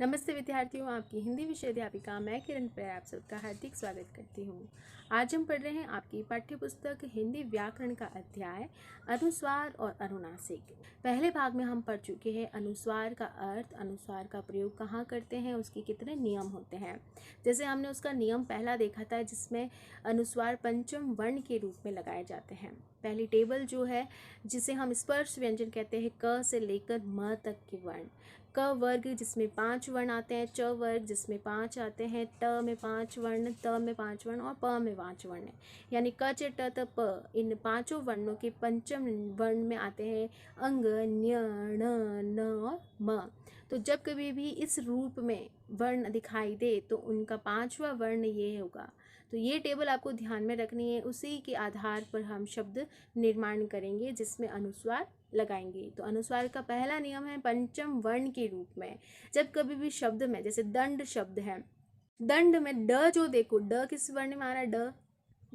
नमस्ते विद्यार्थियों, आपकी हिंदी विषय अध्यापिका मैं किरण पर आप सबका हार्दिक स्वागत करती हूँ। आज हम पढ़ रहे हैं आपकी पाठ्य पुस्तक हिंदी व्याकरण का अध्याय अनुस्वार और अनुनासिक। पहले भाग में हम पढ़ चुके हैं अनुस्वार का अर्थ, अनुस्वार का प्रयोग कहाँ करते हैं, उसके कितने नियम होते हैं। जैसे हमने उसका नियम पहला देखा था जिसमें अनुस्वार पंचम वर्ण के रूप में लगाए जाते हैं। पहली टेबल जो है जिसे हम स्पर्श व्यंजन कहते हैं, क से लेकर म तक के वर्ण। क वर्ग जिसमें 5 वर्ण आते हैं, च वर्ग जिसमें 5 आते हैं, ट में 5 वर्ण, त में 5 वर्ण और प में 5 वर्ण है। यानी क च ट त प इन पांचों वर्णों के पंचम वर्ण में आते हैं अंग, न्य, ण, न और म। तो जब कभी भी इस रूप में वर्ण दिखाई दे तो उनका पांचवा वर्ण ये होगा। तो ये टेबल आपको ध्यान में रखनी है, उसी के आधार पर हम शब्द निर्माण करेंगे जिसमें अनुस्वार लगाएंगे। तो अनुस्वार का पहला नियम है पंचम वर्ण के रूप में। जब कभी भी शब्द में, जैसे दंड शब्द है, दंड में ड जो देखो, ड किस वर्ण में आ रहा है,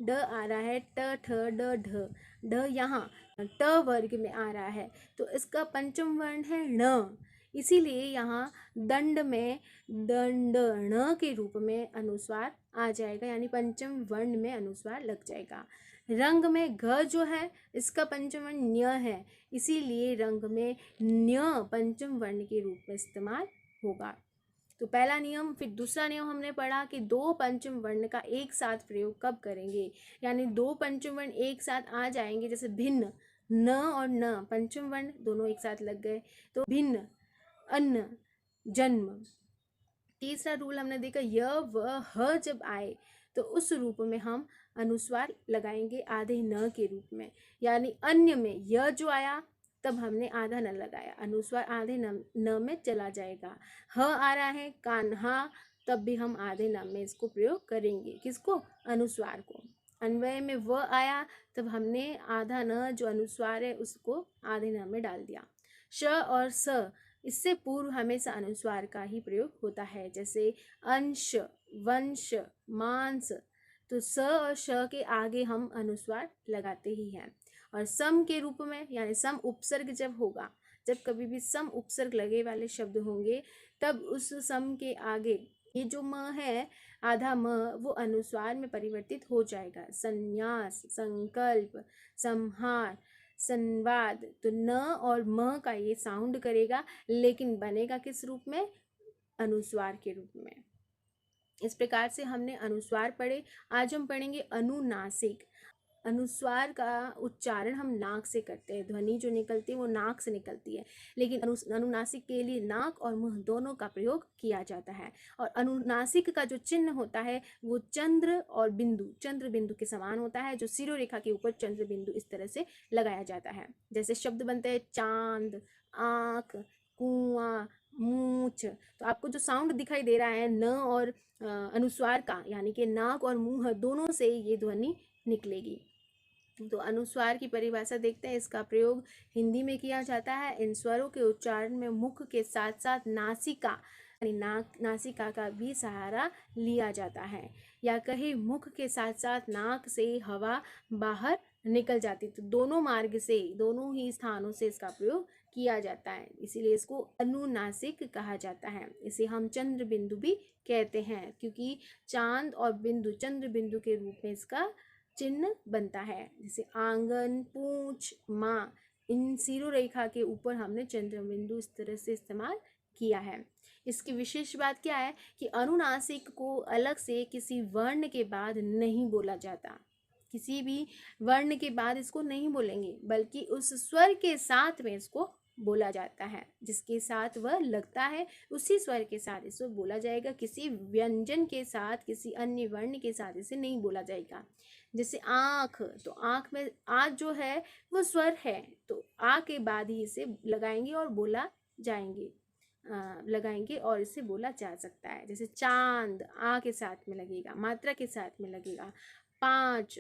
ड आ रहा है, ट ठ ड ढ, ढ यहाँ ट वर्ग में आ रहा है, तो इसका पंचम वर्ण है ण। इसीलिए यहाँ दंड में दंड ण के रूप में अनुस्वार आ जाएगा, यानी पंचम वर्ण में अनुस्वार लग जाएगा। रंग में घ जो है इसका पंचम वर्ण न्य है, इसीलिए रंग में न्य पंचम वर्ण के रूप में इस्तेमाल होगा। तो पहला नियम। फिर दूसरा नियम हमने पढ़ा कि दो पंचम वर्ण का एक साथ प्रयोग कब करेंगे, यानी दो पंचम वर्ण एक साथ आ जाएंगे। जैसे भिन्न, न और न पंचम वर्ण दोनों एक साथ लग गए, तो भिन्न, अन्न, जन्म। तीसरा रूल हमने देखा, य व ह जब आए तो उस रूप में हम अनुस्वार लगाएंगे आधे न के रूप में। यानी अन्य में य जो आया तब हमने आधा न लगाया, अनुस्वार आधे न में चला जाएगा। ह आ रहा है कान्हा, तब भी हम आधे न में इसको प्रयोग करेंगे। किसको? अनुस्वार को। अन्वय में व आया तब हमने आधा न जो अनुस्वार है उसको आधे न में डाल दिया। श और स इससे पूर्व हमेशा अनुस्वार का ही प्रयोग होता है, जैसे अंश, वंश, मांस। तो स और श के आगे हम अनुस्वार लगाते ही हैं। और सम के रूप में, यानी सम उपसर्ग जब होगा, जब कभी भी सम उपसर्ग लगे वाले शब्द होंगे तब उस सम के आगे ये जो म है, आधा म, वो अनुस्वार में परिवर्तित हो जाएगा। संन्यास, संकल्प, संहार, संवाद। तो न और म का ये साउंड करेगा, लेकिन बनेगा किस रूप में? अनुस्वार के रूप में। इस प्रकार से हमने अनुस्वार पढ़े। आज हम पढ़ेंगे अनुनासिक। अनुस्वार का उच्चारण हम नाक से करते हैं, ध्वनि जो निकलती है वो नाक से निकलती है, लेकिन अनुनासिक के लिए नाक और मुंह दोनों का प्रयोग किया जाता है। और अनुनासिक का जो चिन्ह होता है वो चंद्र और बिंदु, चंद्र बिंदु के समान होता है, जो शिरोरेखा के ऊपर चंद्र बिंदु इस तरह से लगाया जाता है। जैसे शब्द बनते हैं चांद, आँख, कुआं, मूछ। तो आपको जो साउंड दिखाई दे रहा है न और अनुस्वार का, यानी कि नाक और मुंह दोनों से ये ध्वनि निकलेगी। तो अनुस्वार की परिभाषा देखते हैं। इसका प्रयोग हिंदी में किया जाता है। इन स्वरों के उच्चारण में मुख के साथ साथ नासिका, यानी नासिका का भी सहारा लिया जाता है, या कहीं मुख के साथ साथ नाक से हवा बाहर निकल जाती। तो दोनों मार्ग से, दोनों ही स्थानों से इसका प्रयोग किया जाता है, इसीलिए इसको अनुनासिक कहा जाता है। इसे हम चंद्र बिंदु भी कहते हैं, क्योंकि चांद और बिंदु, चंद्र बिंदु के रूप में इसका चिन्ह बनता है। जैसे आंगन, पूंछ, माँ, इन सिरो रेखा के ऊपर हमने चंद्र बिंदु इस तरह से इस्तेमाल किया है। इसकी विशेष बात क्या है कि अनुनासिक को अलग से किसी वर्ण के बाद नहीं बोला जाता। किसी भी वर्ण के बाद इसको नहीं बोलेंगे, बल्कि उस स्वर के साथ में इसको बोला जाता है, जिसके साथ वह लगता है उसी स्वर के साथ इसको बोला जाएगा। किसी व्यंजन के साथ, किसी अन्य वर्ण के साथ इसे नहीं बोला जाएगा। जैसे आँख, तो आँख में आ जो है वो स्वर है, तो आ के बाद ही इसे लगाएंगे और बोला जाएंगे, लगाएंगे और इसे बोला जा सकता है। जैसे चांद, आ के साथ में लगेगा, मात्रा के साथ में लगेगा। पाँच,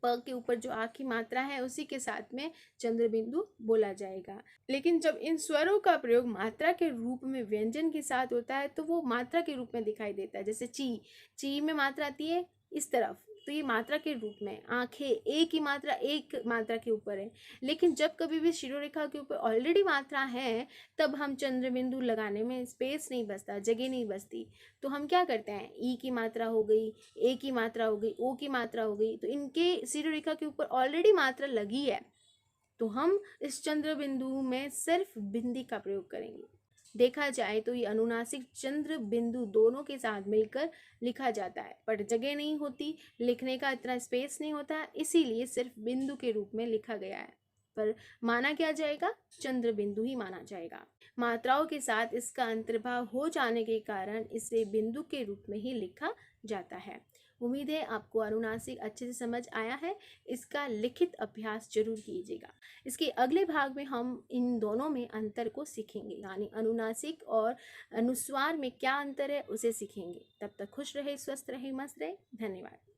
प के ऊपर जो आ की मात्रा है उसी के साथ में चंद्र बिंदु बोला जाएगा। लेकिन जब इन स्वरों का प्रयोग मात्रा के रूप में व्यंजन के साथ होता है तो वो मात्रा के रूप में दिखाई देता है। जैसे ची, ची में मात्रा आती है इस तरफ, तो ये मात्रा के रूप में आंखें एक मात्रा के ऊपर है। लेकिन जब कभी भी शिरोरेखा के ऊपर ऑलरेडी मात्रा है, तब हम चंद्र बिंदु लगाने में स्पेस नहीं बचता, जगह नहीं बचती। तो हम क्या करते हैं, ई की मात्रा हो गई, ए की मात्रा हो गई, ओ की मात्रा हो गई, तो इनके शिरोरेखा के ऊपर ऑलरेडी मात्रा लगी है, तो हम इस चंद्र बिंदु में सिर्फ बिंदी का प्रयोग करेंगे। देखा जाए तो ये अनुनासिक चंद्र बिंदु दोनों के साथ मिलकर लिखा जाता है, पर जगह नहीं होती, लिखने का इतना स्पेस नहीं होता, इसीलिए सिर्फ बिंदु के रूप में लिखा गया है। पर माना क्या जाएगा, चंद्र बिंदु ही माना जाएगा। मात्राओं के साथ इसका अंतर्भाव हो जाने के कारण इसे बिंदु के रूप में ही लिखा जाता है। उम्मीद है आपको अनुनासिक अच्छे से समझ आया है। इसका लिखित अभ्यास जरूर कीजिएगा। इसके अगले भाग में हम इन दोनों में अंतर को सीखेंगे, यानी अनुनासिक और अनुस्वार में क्या अंतर है उसे सीखेंगे। तब तक खुश रहे, स्वस्थ रहे, मस्त रहे। धन्यवाद।